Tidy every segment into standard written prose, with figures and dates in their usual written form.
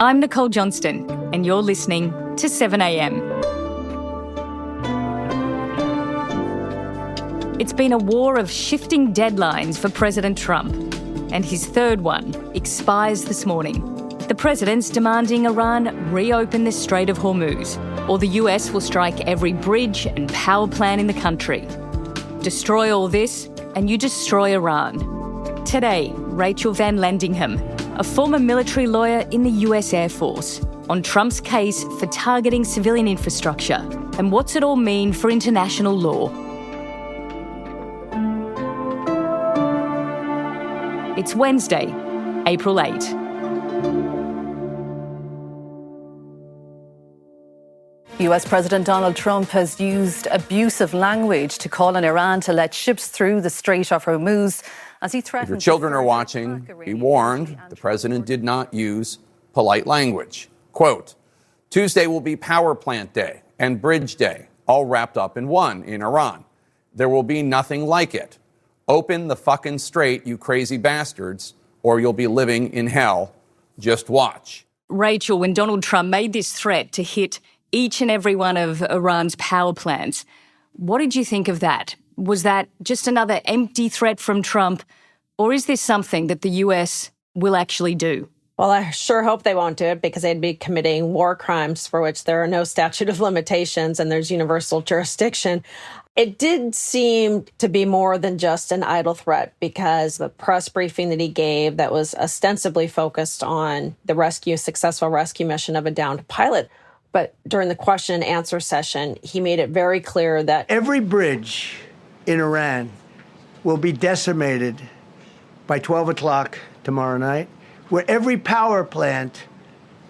I'm Nicole Johnston, and you're listening to 7am. It's been a war of shifting deadlines for President Trump, and his third one expires this morning. The president's demanding Iran reopen the Strait of Hormuz, or the US will strike every bridge and power plant in the country. Destroy all this, and you destroy Iran. Today, Rachel VanLandingham, a former military lawyer in the US Air Force, on Trump's case for targeting civilian infrastructure and what's it all mean for international law. It's Wednesday, April 8. US President Donald Trump has used abusive language to call on Iran to let ships through the Strait of Hormuz as he threatened... If your children are watching, be warned, the president did not use polite language. Quote, Tuesday will be power plant day and bridge day, all wrapped up in one in Iran. There will be nothing like it. Open the fucking strait, you crazy bastards, or you'll be living in hell. Just watch. Rachel, when Donald Trump made this threat to hit each and every one of Iran's power plants, what did you think of that? Was that just another empty threat from Trump, or is this something that the US will actually do? Well, I sure hope they won't do it, because they'd be committing war crimes for which there are no statute of limitations and there's universal jurisdiction. It did seem to be more than just an idle threat, because the press briefing that he gave that was ostensibly focused on the successful rescue mission of a downed pilot. But during the question and answer session, he made it very clear that every bridge in Iran will be decimated by 12 o'clock tomorrow night, where every power plant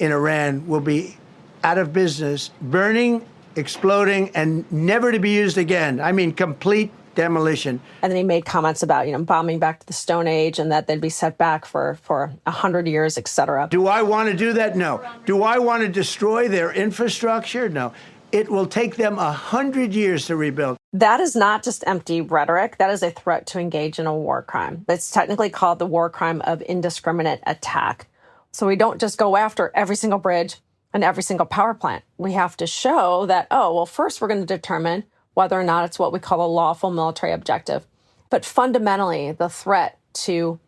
in Iran will be out of business, burning, exploding, and never to be used again. I mean, complete demolition. And then he made comments about, bombing back to the Stone Age and that they'd be set back for 100 years, et cetera. Do I want to do that? No. Do I want to destroy their infrastructure? No. It will take them 100 years to rebuild. That is not just empty rhetoric. That is a threat to engage in a war crime. It's technically called the war crime of indiscriminate attack. So we don't just go after every single bridge and every single power plant. We have to show that, first we're going to determine whether or not it's what we call a lawful military objective. But fundamentally, the threat to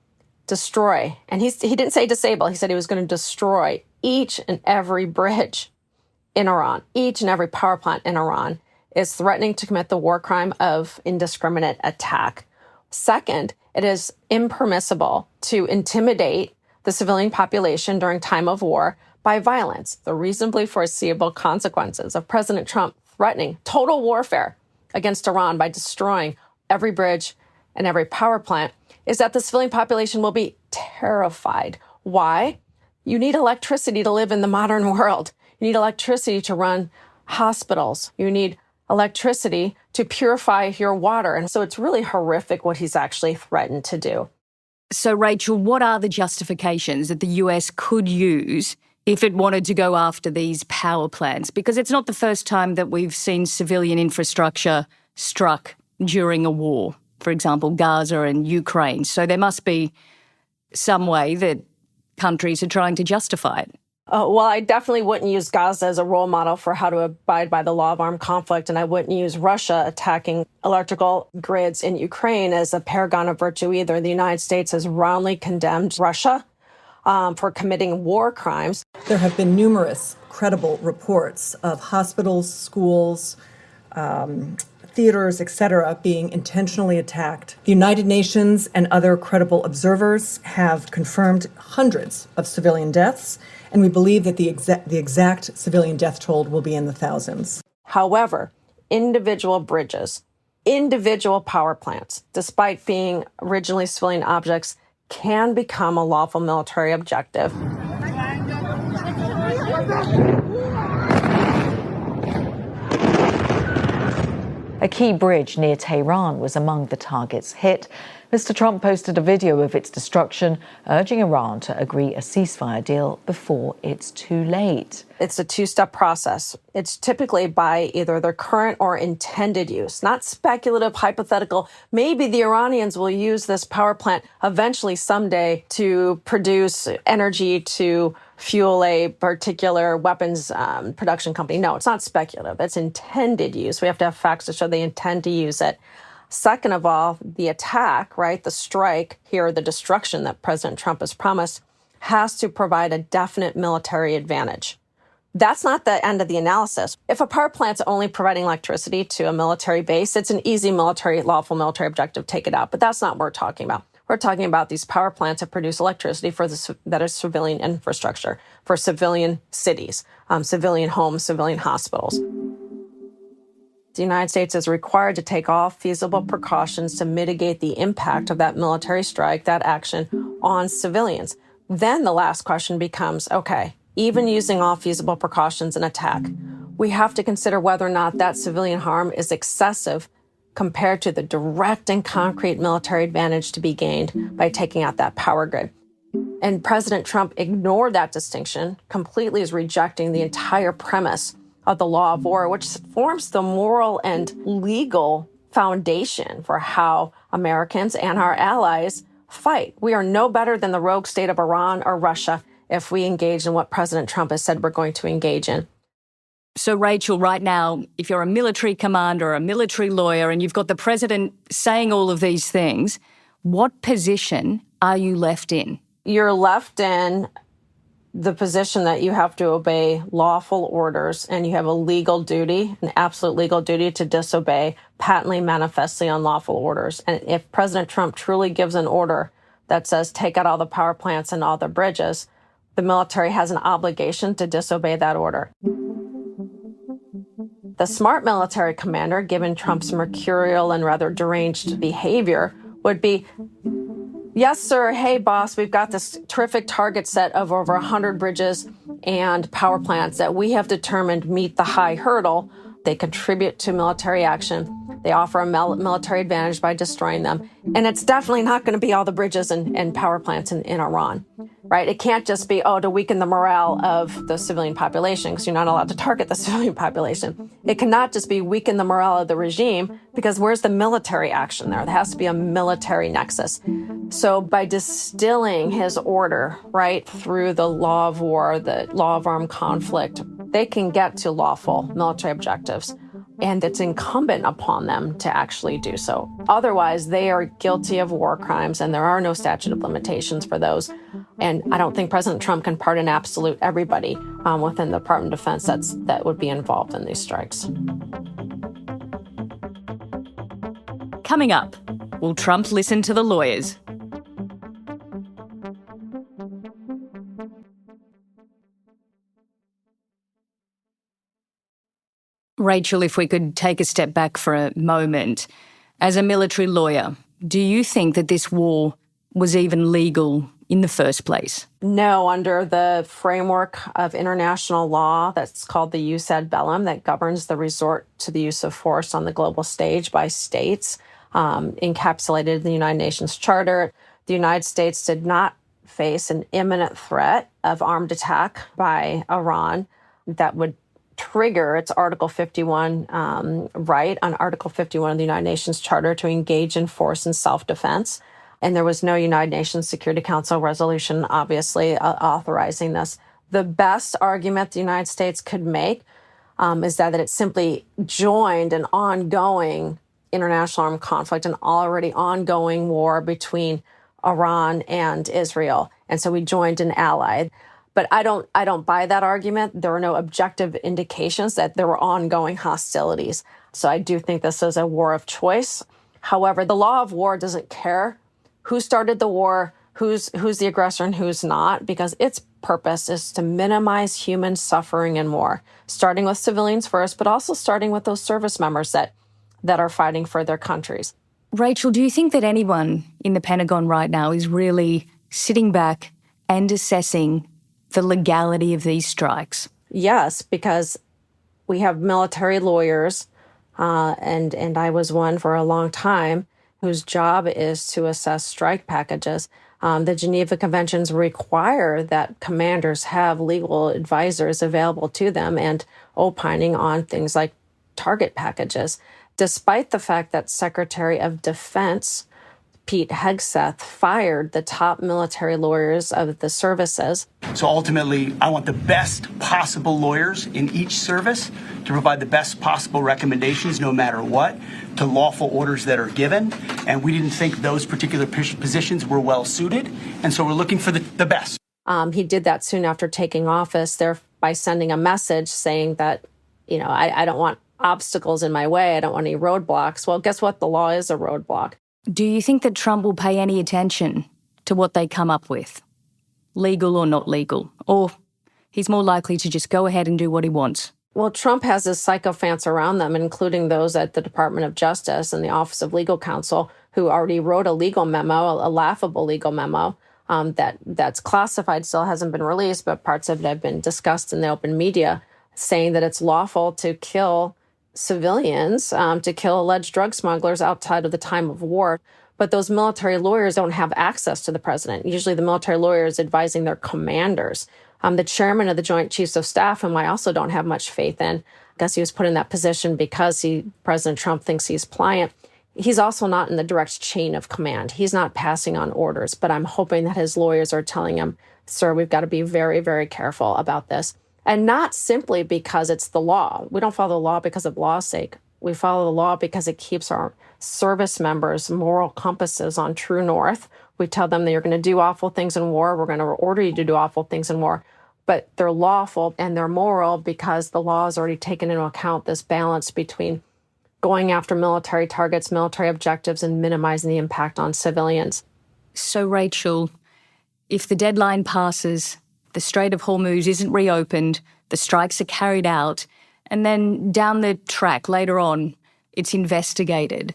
destroy, and he didn't say disable, he said he was going to destroy each and every bridge in Iran, each and every power plant in Iran, is threatening to commit the war crime of indiscriminate attack. Second, it is impermissible to intimidate the civilian population during time of war by violence. The reasonably foreseeable consequences of President Trump threatening total warfare against Iran by destroying every bridge and every power plant is that the civilian population will be terrified. Why? You need electricity to live in the modern world. You need electricity to run hospitals. You need electricity to purify your water. And so it's really horrific what he's actually threatened to do. So, Rachel, what are the justifications that the US could use if it wanted to go after these power plants? Because it's not the first time that we've seen civilian infrastructure struck during a war, for example, Gaza and Ukraine. So there must be some way that countries are trying to justify it. Well, I definitely wouldn't use Gaza as a role model for how to abide by the law of armed conflict, and I wouldn't use Russia attacking electrical grids in Ukraine as a paragon of virtue either. The United States has roundly condemned Russia for committing war crimes. There have been numerous credible reports of hospitals, schools, theaters, etc., being intentionally attacked. The United Nations and other credible observers have confirmed hundreds of civilian deaths, and we believe that the exact civilian death toll will be in the thousands. However, individual bridges, individual power plants, despite being originally civilian objects, can become a lawful military objective. A key bridge near Tehran was among the targets hit. Mr. Trump posted a video of its destruction, urging Iran to agree a ceasefire deal before it's too late. It's a two-step process. It's typically by either their current or intended use, not speculative, hypothetical. Maybe the Iranians will use this power plant eventually someday to produce energy to fuel a particular weapons production company. No, it's not speculative. It's intended use. We have to have facts to show they intend to use it. Second of all, the attack, right, the strike here, the destruction that President Trump has promised, has to provide a definite military advantage. That's not the end of the analysis. If a power plant's only providing electricity to a military base, it's an easy lawful military objective, take it out. But that's not what we're talking about. We're talking about these power plants that produce electricity that is civilian infrastructure, for civilian cities, civilian homes, civilian hospitals. The United States is required to take all feasible precautions to mitigate the impact of that military strike, that action, on civilians. Then the last question becomes, okay, even using all feasible precautions in attack, we have to consider whether or not that civilian harm is excessive compared to the direct and concrete military advantage to be gained by taking out that power grid. And President Trump ignored that distinction, completely is rejecting the entire premise of the law of war, which forms the moral and legal foundation for how Americans and our allies fight. We are no better than the rogue state of Iran or Russia if we engage in what President Trump has said we're going to engage in. So, Rachel, right now, if you're a military commander or a military lawyer and you've got the president saying all of these things, what position are you left in? You're left in the position that you have to obey lawful orders, and you have a legal duty, an absolute legal duty to disobey patently, manifestly unlawful orders. And if President Trump truly gives an order that says take out all the power plants and all the bridges, the military has an obligation to disobey that order. The smart military commander, given Trump's mercurial and rather deranged behavior, would be, yes, sir. Hey, boss, we've got this terrific target set of over 100 bridges and power plants that we have determined meet the high hurdle. They contribute to military action. They offer a military advantage by destroying them. And it's definitely not going to be all the bridges and power plants in Iran, right? It can't just be, to weaken the morale of the civilian population, because you're not allowed to target the civilian population. It cannot just be weaken the morale of the regime, because where's the military action there? There has to be a military nexus. So by distilling his order, right, through the law of war, the law of armed conflict, they can get to lawful military objectives. And it's incumbent upon them to actually do so. Otherwise, they are guilty of war crimes, and there are no statute of limitations for those. And I don't think President Trump can pardon absolute everybody within the Department of Defense that would be involved in these strikes. Coming up, will Trump listen to the lawyers? Rachel, if we could take a step back for a moment. As a military lawyer, do you think that this war was even legal in the first place? No, under the framework of international law that's called the jus ad bellum, that governs the resort to the use of force on the global stage by states, encapsulated in the United Nations Charter. The United States did not face an imminent threat of armed attack by Iran that would trigger its Article 51 right on Article 51 of the United Nations Charter to engage in force and self-defense. And there was no United Nations Security Council resolution, obviously, authorizing this. The best argument the United States could make is that it simply joined an ongoing international armed conflict, an already ongoing war between Iran and Israel. And so we joined an ally. But I don't buy that argument. There were no objective indications that there were ongoing hostilities. So I do think this is a war of choice. However, the law of war doesn't care who started the war, who's the aggressor and who's not, because its purpose is to minimize human suffering in war, starting with civilians first, but also starting with those service members that are fighting for their countries. Rachel, do you think that anyone in the Pentagon right now is really sitting back and assessing the legality of these strikes? Yes, because we have military lawyers, and I was one for a long time, whose job is to assess strike packages. The Geneva Conventions require that commanders have legal advisors available to them and opining on things like target packages, despite the fact that Secretary of Defense Pete Hegseth fired the top military lawyers of the services. So ultimately, I want the best possible lawyers in each service to provide the best possible recommendations, no matter what, to lawful orders that are given. And we didn't think those particular positions were well suited. And so we're looking for the best. He did that soon after taking office, thereby sending a message saying that, I don't want obstacles in my way. I don't want any roadblocks. Well, guess what? The law is a roadblock. Do you think that Trump will pay any attention to what they come up with, legal or not legal? Or he's more likely to just go ahead and do what he wants? Well, Trump has his sycophants around them, including those at the Department of Justice and the Office of Legal Counsel, who already wrote a legal memo, a laughable legal memo, that's classified, still hasn't been released, but parts of it have been discussed in the open media, saying that it's lawful to kill civilians, to kill alleged drug smugglers outside of the time of war. But those military lawyers don't have access to the president. Usually the military lawyer is advising their commanders. The chairman of the Joint Chiefs of Staff, whom I also don't have much faith in, I guess he was put in that position because President Trump thinks he's pliant. He's also not in the direct chain of command. He's not passing on orders, but I'm hoping that his lawyers are telling him, sir, we've got to be very, very careful about this. And not simply because it's the law. We don't follow the law because of law's sake. We follow the law because it keeps our service members' moral compasses on true north. We tell them that you're going to do awful things in war. We're going to order you to do awful things in war. But they're lawful and they're moral because the law has already taken into account this balance between going after military targets, military objectives, and minimizing the impact on civilians. So, Rachel, if the deadline passes, the Strait of Hormuz isn't reopened, the strikes are carried out, and then down the track later on, it's investigated.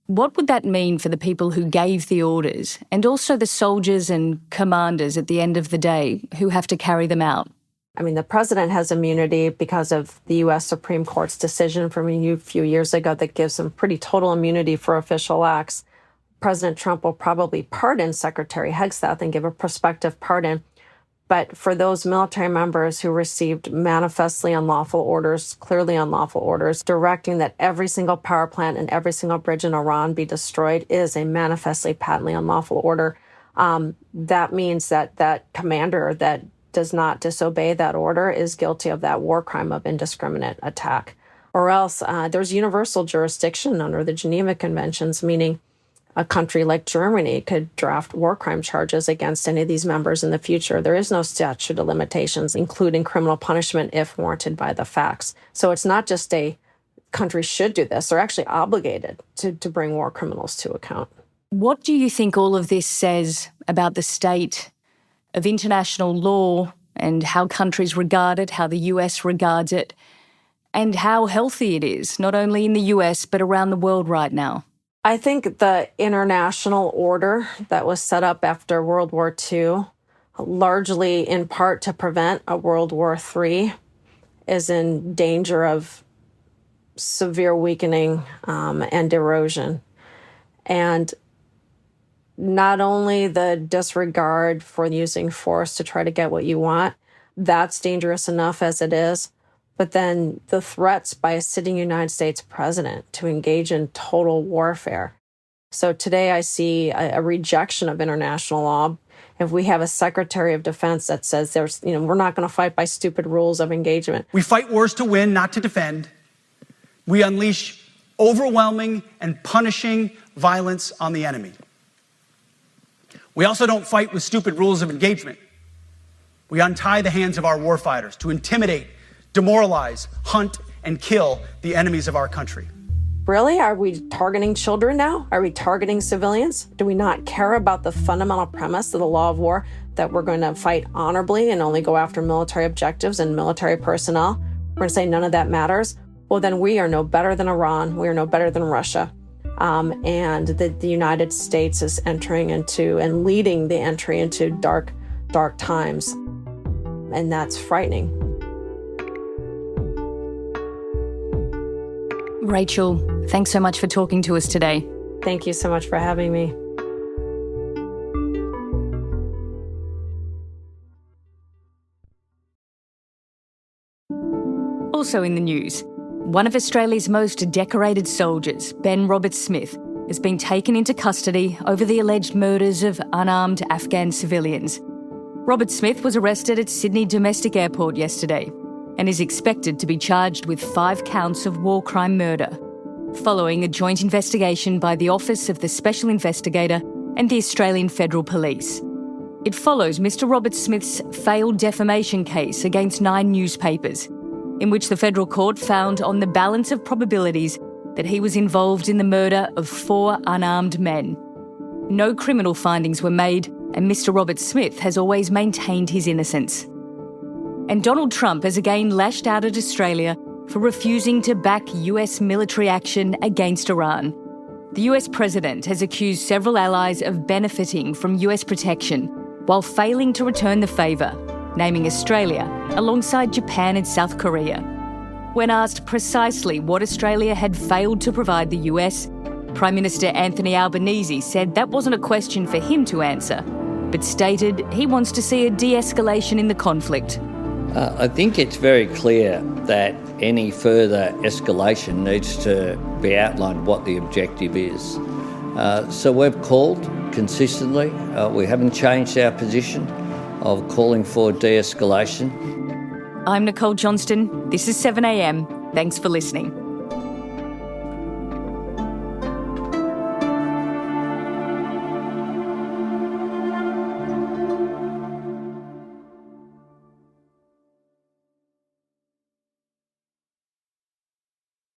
What would that mean for the people who gave the orders and also the soldiers and commanders at the end of the day who have to carry them out? I mean, the president has immunity because of the U.S. Supreme Court's decision from a few years ago that gives him pretty total immunity for official acts. President Trump will probably pardon Secretary Hegseth and give a prospective pardon. But for those military members who received manifestly unlawful orders, clearly unlawful orders, directing that every single power plant and every single bridge in Iran be destroyed is a manifestly, patently unlawful order. That means that that commander that does not disobey that order is guilty of that war crime of indiscriminate attack. Or else there's universal jurisdiction under the Geneva Conventions, meaning a country like Germany could draft war crime charges against any of these members in the future. There is no statute of limitations, including criminal punishment if warranted by the facts. So it's not just a country should do this. They're actually obligated to bring war criminals to account. What do you think all of this says about the state of international law and how countries regard it, how the US regards it, and how healthy it is, not only in the US, but around the world right now? I think the international order that was set up after World War II, largely in part to prevent a World War III, is in danger of severe weakening and erosion. And not only the disregard for using force to try to get what you want, that's dangerous enough as it is. But then the threats by a sitting United States president to engage in total warfare. So today I see a rejection of international law. If we have a Secretary of Defense that says we're not going to fight by stupid rules of engagement. We fight wars to win, not to defend. We unleash overwhelming and punishing violence on the enemy. We also don't fight with stupid rules of engagement. We untie the hands of our warfighters to intimidate, demoralize, hunt, and kill the enemies of our country. Really? Are we targeting children now? Are we targeting civilians? Do we not care about the fundamental premise of the law of war that we're going to fight honorably and only go after military objectives and military personnel? We're going to say none of that matters? Well, then we are no better than Iran. We are no better than Russia. And the United States is entering into and leading the entry into dark, dark times. And that's frightening. Rachel, thanks so much for talking to us today. Thank you so much for having me. Also in the news, one of Australia's most decorated soldiers, Ben Roberts-Smith, has been taken into custody over the alleged murders of unarmed Afghan civilians. Roberts-Smith was arrested at Sydney Domestic Airport yesterday and is expected to be charged with 5 counts of war crime murder, following a joint investigation by the Office of the Special Investigator and the Australian Federal Police. It follows Mr Roberts-Smith's failed defamation case against 9 newspapers, in which the federal court found on the balance of probabilities that he was involved in the murder of 4 unarmed men. No criminal findings were made, and Mr Roberts-Smith has always maintained his innocence. And Donald Trump has again lashed out at Australia for refusing to back US military action against Iran. The US president has accused several allies of benefiting from US protection while failing to return the favour, naming Australia alongside Japan and South Korea. When asked precisely what Australia had failed to provide the US, Prime Minister Anthony Albanese said that wasn't a question for him to answer, but stated he wants to see a de-escalation in the conflict. I think it's very clear that any further escalation needs to be outlined what the objective is. So we've called consistently. We haven't changed our position of calling for de-escalation. I'm Nicole Johnston. This is 7am. Thanks for listening.